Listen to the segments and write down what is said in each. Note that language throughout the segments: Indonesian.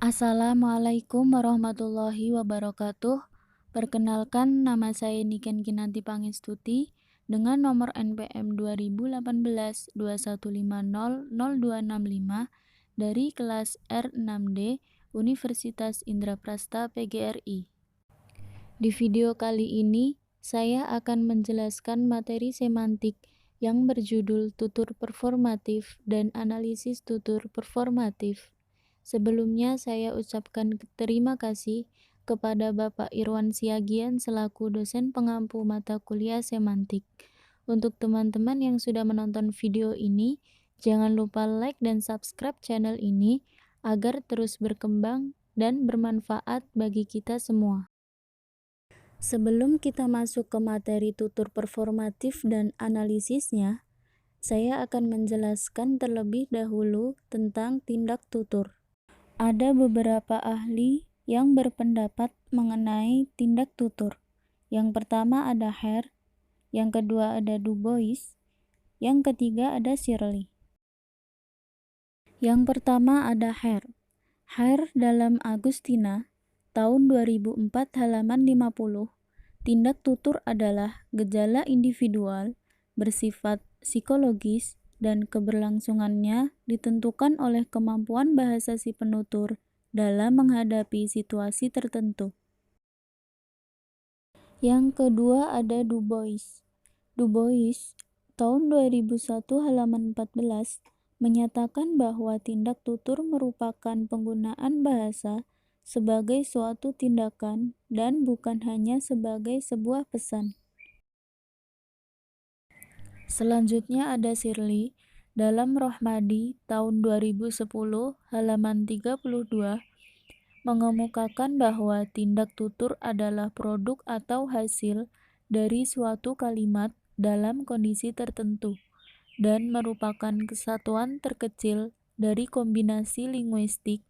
Assalamualaikum warahmatullahi wabarakatuh. Perkenalkan, nama saya Niken Kinanti Pangestuti dengan nomor NPM 2018 21500265 dari kelas R6D Universitas Indraprasta PGRI. Di video kali ini, saya akan menjelaskan materi semantik yang berjudul tutur performatif dan analisis tutur performatif. Sebelumnya saya ucapkan terima kasih kepada Bapak Irwan Siagian selaku dosen pengampu mata kuliah semantik. Untuk teman-teman yang sudah menonton video ini, jangan lupa like dan subscribe channel ini agar terus berkembang dan bermanfaat bagi kita semua. Sebelum kita masuk ke materi tutur performatif dan analisisnya, saya akan menjelaskan terlebih dahulu tentang tindak tutur. Ada beberapa ahli yang berpendapat mengenai tindak tutur. Yang pertama ada Hare, yang kedua ada Du Bois, yang ketiga ada Shirley. Yang pertama ada Hare. Hare dalam Agustina, tahun 2004 halaman 50, tindak tutur adalah gejala individual, bersifat psikologis, dan keberlangsungannya ditentukan oleh kemampuan bahasa si penutur dalam menghadapi situasi tertentu. Yang kedua ada Du Bois. Du Bois, tahun 2001 halaman 14, menyatakan bahwa tindak tutur merupakan penggunaan bahasa sebagai suatu tindakan dan bukan hanya sebagai sebuah pesan. Selanjutnya ada Shirley dalam Rohmadi tahun 2010 halaman 32 mengemukakan bahwa tindak tutur adalah produk atau hasil dari suatu kalimat dalam kondisi tertentu dan merupakan kesatuan terkecil dari kombinasi linguistik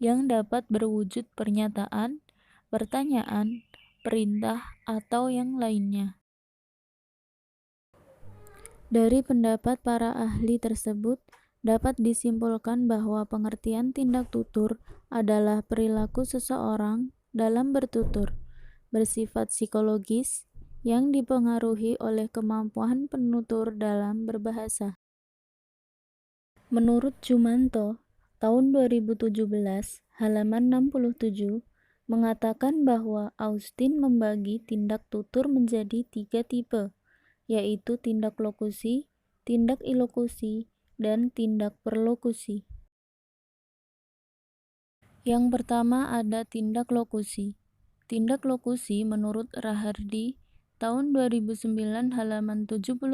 yang dapat berwujud pernyataan, pertanyaan, perintah, atau yang lainnya. Dari pendapat para ahli tersebut, dapat disimpulkan bahwa pengertian tindak tutur adalah perilaku seseorang dalam bertutur, bersifat psikologis, yang dipengaruhi oleh kemampuan penutur dalam berbahasa. Menurut Jumanto, tahun 2017, halaman 67, mengatakan bahwa Austin membagi tindak tutur menjadi 3 tipe, yaitu tindak lokusi, tindak ilokusi, dan tindak perlokusi. Yang pertama ada tindak lokusi. Tindak lokusi menurut Rahardi tahun 2009 halaman 71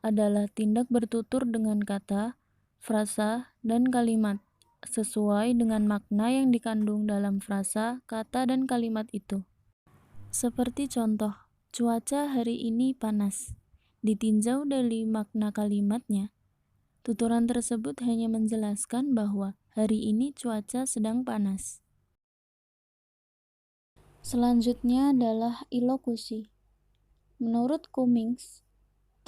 adalah tindak bertutur dengan kata, frasa, dan kalimat sesuai dengan makna yang dikandung dalam frasa, kata, dan kalimat itu. Seperti contoh, cuaca hari ini panas. Ditinjau dari makna kalimatnya, tuturan tersebut hanya menjelaskan bahwa hari ini cuaca sedang panas. Selanjutnya adalah ilokusi. Menurut Cummings,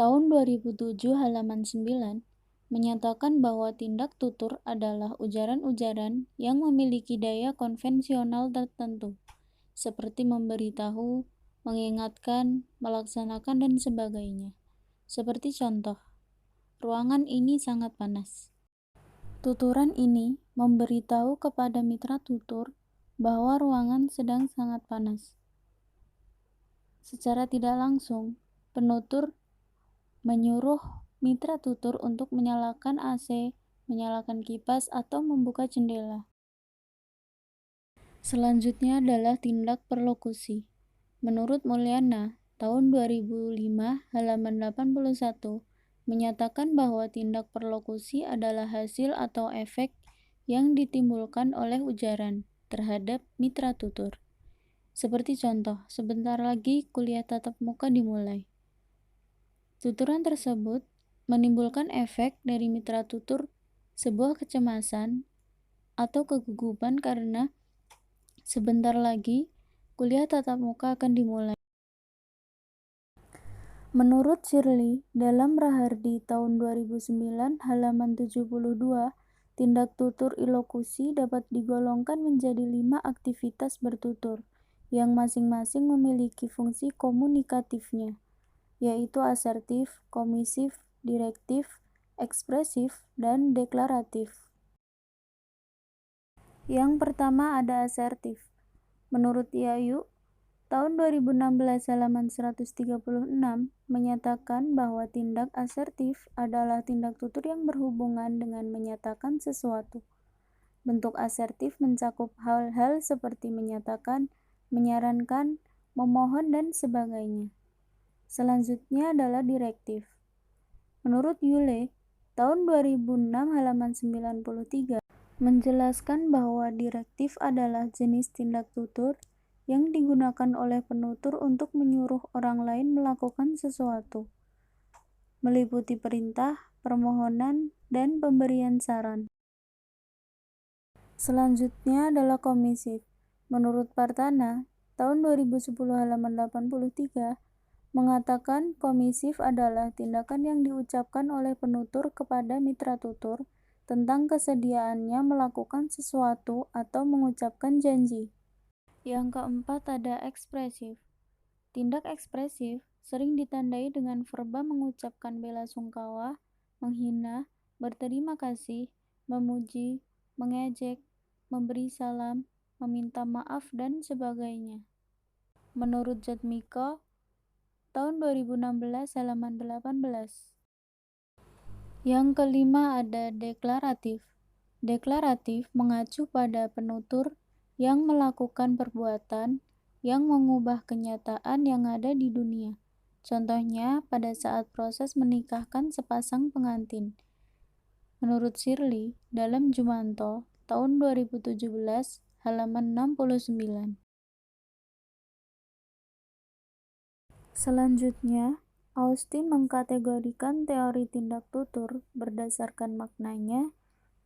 tahun 2007 halaman 9, menyatakan bahwa tindak tutur adalah ujaran-ujaran yang memiliki daya konvensional tertentu, seperti memberitahu, mengingatkan, melaksanakan, dan sebagainya. Seperti contoh, ruangan ini sangat panas. Tuturan ini memberitahu kepada mitra tutur bahwa ruangan sedang sangat panas. Secara tidak langsung, penutur menyuruh mitra tutur untuk menyalakan AC, menyalakan kipas, atau membuka jendela. Selanjutnya adalah tindak perlokusi. Menurut Mulyana, tahun 2005 halaman 81, menyatakan bahwa tindak perlokusi adalah hasil atau efek yang ditimbulkan oleh ujaran terhadap mitra tutur. Seperti contoh, sebentar lagi kuliah tatap muka dimulai. Tuturan tersebut menimbulkan efek dari mitra tutur sebuah kecemasan atau kegugupan karena sebentar lagi kuliah tatap muka akan dimulai. Menurut Shirley, dalam Rahardi tahun 2009 halaman 72, Tindak tutur ilokusi dapat digolongkan menjadi 5 aktivitas bertutur, yang masing-masing memiliki fungsi komunikatifnya, yaitu asertif, komisif, direktif, ekspresif, dan deklaratif. Yang pertama ada asertif. Menurut Yayu, tahun 2016 halaman 136 menyatakan bahwa tindak asertif adalah tindak tutur yang berhubungan dengan menyatakan sesuatu. Bentuk asertif mencakup hal-hal seperti menyatakan, menyarankan, memohon, dan sebagainya. Selanjutnya adalah direktif. Menurut Yule, tahun 2006 halaman 93 menjelaskan bahwa direktif adalah jenis tindak tutur yang digunakan oleh penutur untuk menyuruh orang lain melakukan sesuatu, meliputi perintah, permohonan, dan pemberian saran. Selanjutnya adalah komisif. Menurut Partana, tahun 2010 halaman 83 mengatakan komisif adalah tindakan yang diucapkan oleh penutur kepada mitra tutur tentang kesediaannya melakukan sesuatu atau mengucapkan janji. Yang keempat ada ekspresif. Tindak ekspresif sering ditandai dengan verba mengucapkan bela sungkawa, menghina, berterima kasih, memuji, mengejek, memberi salam, meminta maaf, dan sebagainya. Menurut Jatmiko, tahun 2016 halaman 18. Yang kelima ada deklaratif. Deklaratif mengacu pada penutur yang melakukan perbuatan yang mengubah kenyataan yang ada di dunia. Contohnya pada saat proses menikahkan sepasang pengantin. Menurut Shirley, dalam Jumanto, tahun 2017, halaman 69. Selanjutnya, Austin mengkategorikan teori tindak tutur berdasarkan maknanya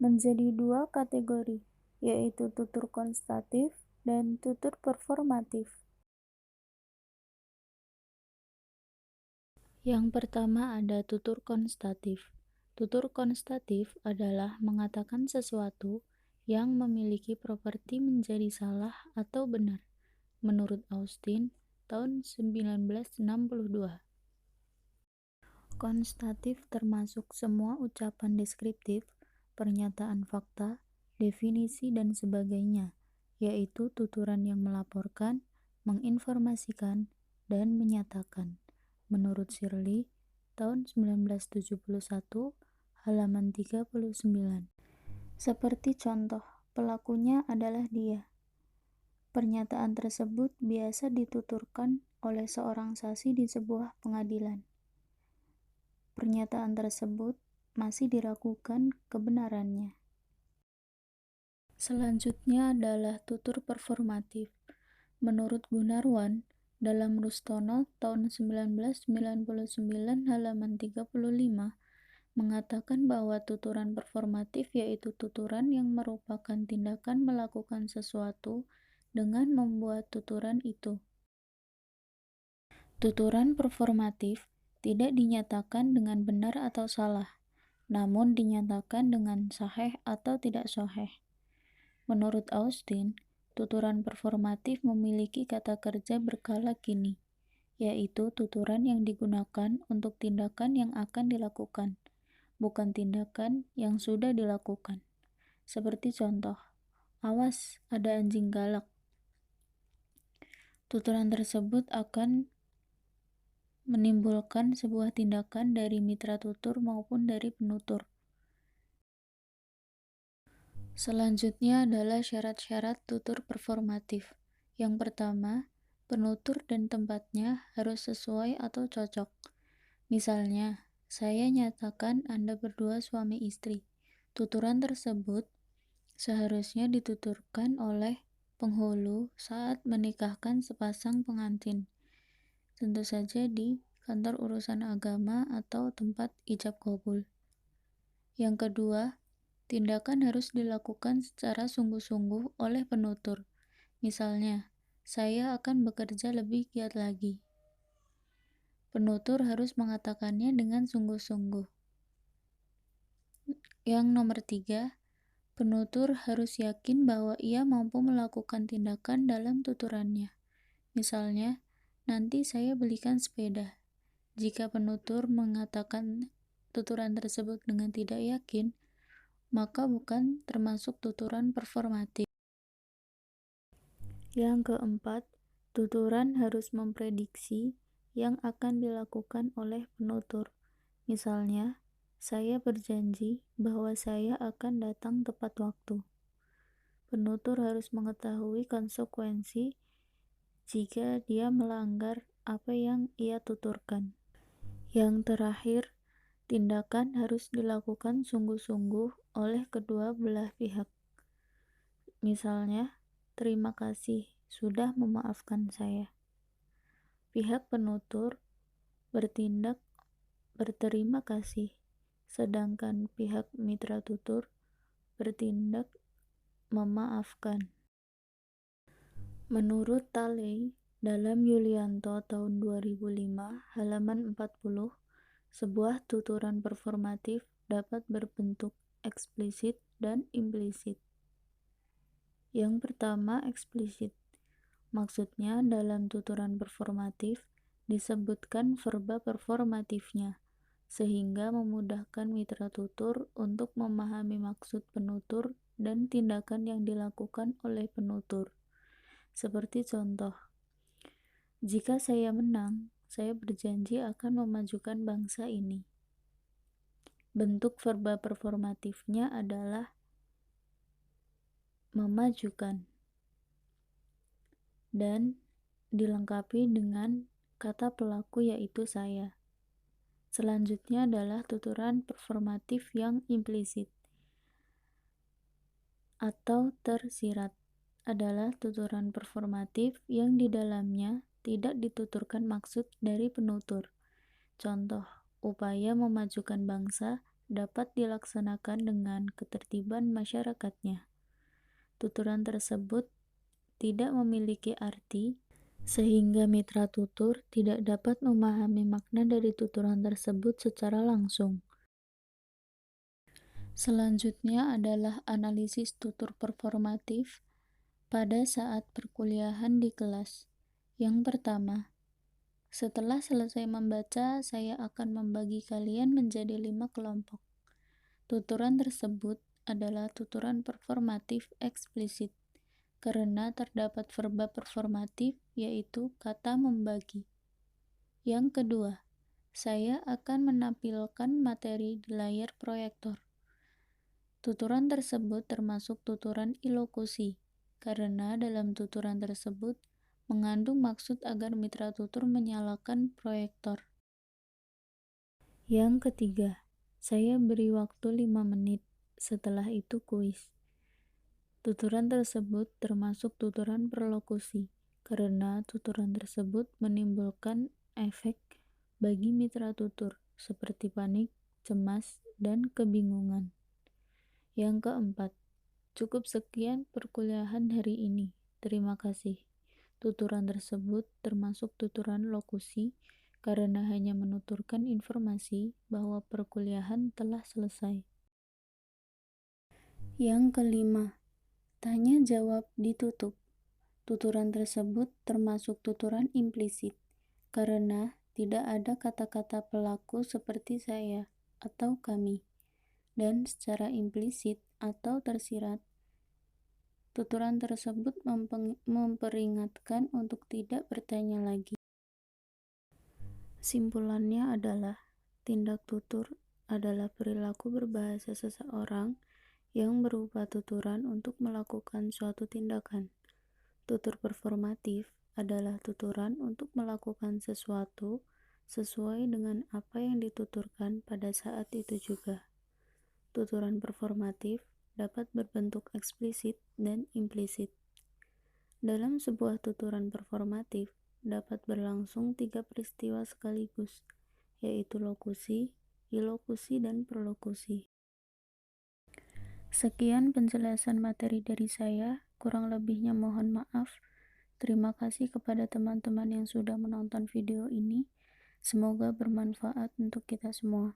menjadi 2 kategori, yaitu tutur konstatif dan tutur performatif. Yang pertama ada tutur konstatif. Tutur konstatif adalah mengatakan sesuatu yang memiliki properti menjadi salah atau benar, menurut Austin, tahun 1962. Konstatif termasuk semua ucapan deskriptif, pernyataan fakta, definisi, dan sebagainya, yaitu tuturan yang melaporkan, menginformasikan, dan menyatakan. Menurut Shirley, tahun 1971, halaman 39. Seperti contoh, pelakunya adalah dia. Pernyataan tersebut biasa dituturkan oleh seorang saksi di sebuah pengadilan. Pernyataan tersebut masih diragukan kebenarannya. Selanjutnya adalah tutur performatif. Menurut Gunarwan, dalam Rustono tahun 1999 halaman 35 mengatakan bahwa tuturan performatif yaitu tuturan yang merupakan tindakan melakukan sesuatu dengan membuat tuturan itu. Tuturan performatif tidak dinyatakan dengan benar atau salah, namun dinyatakan dengan sahih atau tidak sahih. Menurut Austin, tuturan performatif memiliki kata kerja berkala kini, yaitu tuturan yang digunakan untuk tindakan yang akan dilakukan, bukan tindakan yang sudah dilakukan. Seperti contoh, awas ada anjing galak. Tuturan tersebut akan menimbulkan sebuah tindakan dari mitra tutur maupun dari penutur. Selanjutnya adalah syarat-syarat tutur performatif. Yang pertama, penutur dan tempatnya harus sesuai atau cocok. Misalnya, saya nyatakan Anda berdua suami istri. Tuturan tersebut seharusnya dituturkan oleh penghulu saat menikahkan sepasang pengantin. Tentu saja di kantor urusan agama atau tempat ijab qabul. Yang kedua, tindakan harus dilakukan secara sungguh-sungguh oleh penutur. Misalnya, saya akan bekerja lebih giat lagi. Penutur harus mengatakannya dengan sungguh-sungguh. Yang nomor 3, Penutur harus yakin bahwa ia mampu melakukan tindakan dalam tuturannya. Misalnya, nanti saya belikan sepeda. Jika penutur mengatakan tuturan tersebut dengan tidak yakin, maka bukan termasuk tuturan performatif. Yang keempat, tuturan harus memprediksi yang akan dilakukan oleh penutur. Misalnya, saya berjanji bahwa saya akan datang tepat waktu. Penutur harus mengetahui konsekuensi jika dia melanggar apa yang ia tuturkan. Yang terakhir, tindakan harus dilakukan sungguh-sungguh oleh kedua belah pihak. Misalnya, terima kasih sudah memaafkan saya. Pihak penutur bertindak berterima kasih, sedangkan pihak mitra tutur bertindak memaafkan. Menurut Talei, dalam Yulianto tahun 2005, halaman 40, sebuah tuturan performatif dapat berbentuk eksplisit dan implisit. Yang pertama, eksplisit. Maksudnya, dalam tuturan performatif disebutkan verba performatifnya, sehingga memudahkan mitra tutur untuk memahami maksud penutur dan tindakan yang dilakukan oleh penutur. Seperti contoh, jika saya menang, saya berjanji akan memajukan bangsa ini. Bentuk verba performatifnya adalah memajukan dan dilengkapi dengan kata pelaku yaitu saya. Selanjutnya adalah tuturan performatif yang implisit atau tersirat. Adalah tuturan performatif yang di dalamnya tidak dituturkan maksud dari penutur. Contoh, upaya memajukan bangsa dapat dilaksanakan dengan ketertiban masyarakatnya. Tuturan tersebut tidak memiliki arti, sehingga mitra tutur tidak dapat memahami makna dari tuturan tersebut secara langsung. Selanjutnya adalah analisis tutur performatif pada saat perkuliahan di kelas. Yang pertama, setelah selesai membaca, saya akan membagi kalian menjadi 5 kelompok. Tuturan tersebut adalah tuturan performatif eksplisit, karena terdapat verba performatif yaitu kata membagi. Yang kedua, saya akan menampilkan materi di layar proyektor. Tuturan tersebut termasuk tuturan ilokusi, karena dalam tuturan tersebut mengandung maksud agar mitra tutur menyalakan proyektor. Yang ketiga, saya beri waktu 5 menit, setelah itu kuis. Tuturan tersebut termasuk tuturan perlokusi, karena tuturan tersebut menimbulkan efek bagi mitra tutur, seperti panik, cemas, dan kebingungan. Yang keempat, cukup sekian perkuliahan hari ini. Terima kasih. Tuturan tersebut termasuk tuturan lokusi, karena hanya menuturkan informasi bahwa perkuliahan telah selesai. Yang kelima, tanya jawab ditutup. Tuturan tersebut termasuk tuturan implisit, karena tidak ada kata-kata pelaku seperti saya atau kami. Dan secara implisit atau tersirat, tuturan tersebut memperingatkan untuk tidak bertanya lagi. Simpulannya adalah, tindak tutur adalah perilaku berbahasa seseorang yang berupa tuturan untuk melakukan suatu tindakan. Tutur performatif adalah tuturan untuk melakukan sesuatu sesuai dengan apa yang dituturkan pada saat itu juga. Tuturan performatif dapat berbentuk eksplisit dan implisit. Dalam sebuah tuturan performatif, dapat berlangsung 3 peristiwa sekaligus, yaitu lokusi, ilokusi, dan perlokusi. Sekian penjelasan materi dari saya, kurang lebihnya mohon maaf. Terima kasih kepada teman-teman yang sudah menonton video ini. Semoga bermanfaat untuk kita semua.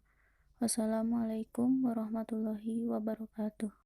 Wassalamualaikum warahmatullahi wabarakatuh.